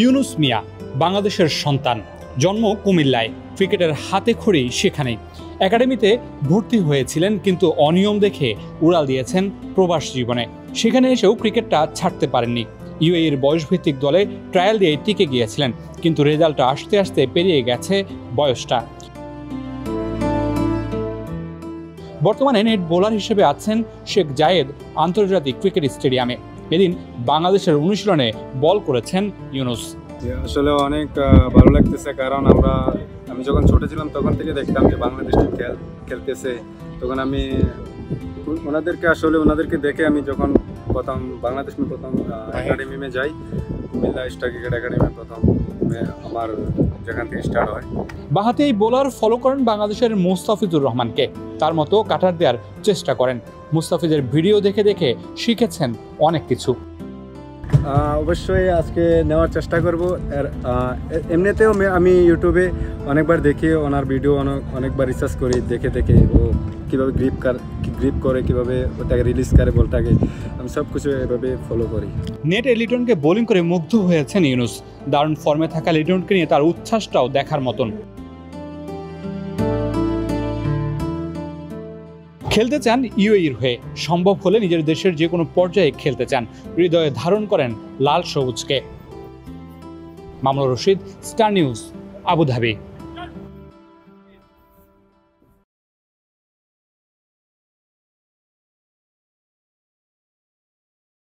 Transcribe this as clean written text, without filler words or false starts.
ইউনুস মিয়া বাংলাদেশের সন্তান, জন্ম কুমিল্লায়, ক্রিকেটের হাতে খড়ি সেখানেই। একাডেমিতে ভর্তি হয়েছিলেন, কিন্তু অনিয়ম দেখে উড়াল দিয়েছেন প্রবাস জীবনে। সেখানে এসেও ক্রিকেটটা ছাড়তে পারেননি। ইউএইর বয়সভিত্তিক দলে ট্রায়াল দিয়ে টিকে গিয়েছিলেন, কিন্তু রেজাল্টটা আসতে আসতে পেরিয়ে গেছে বয়সটা। বর্তমানে নেট বোলার হিসেবে আছেন শেখ জায়েদ আন্তর্জাতিক ক্রিকেট স্টেডিয়ামে। এদিন বাংলাদেশের অনুশীলনে বল করেছেন ইউনুস। আসলে অনেক ভালো লাগতেছে, কারণ আমি যখন ছোট ছিলাম তখন থেকে দেখতাম যে বাংলাদেশ খেলতেছে। তখন আমি ওনাদেরকে দেখে আমি যখন বাংলাদেশ প্রথম একাডেমি যাই, কুমিল্লা স্টার ক্রিকেট একাডেমি প্রথম আমার যেখান থেকে স্টার্ট হয়। বাঁহাতি এই বোলার ফলো করেন বাংলাদেশের মুস্তাফিজুর রহমানকে, তার মতো কাটার দেওয়ার চেষ্টা করেন। মুস্তাফিজের ভিডিও দেখে দেখে শিখেছেন অনেক কিছু। অবশ্যই আজকে নেওয়ার চেষ্টা করব। এমনিতেও আমি ইউটিউবে অনেকবার দেখি ওনার ভিডিও, অনেকবার রিসার্চ করি, দেখে ও কীভাবে গ্রিপ করে, কীভাবে ওটাকে রিলিজ করে বলটাকে, আমি সব কিছু এভাবে ফলো করি। নেটে লিটনকে বোলিং করে মুগ্ধ হয়েছেন ইউনুস। দারুণ ফর্মে থাকা লিটনকে নিয়ে তার উচ্ছ্বাসটাও দেখার মতন। খেলতে চান ইউএইর হয়ে, সম্ভব হলে নিজের দেশের যে কোনো পর্যায়ে খেলতে চান। হৃদয়ে ধারণ করেন লাল সবুজকে। Mamunur Rashid, star news, Abu Dhabi.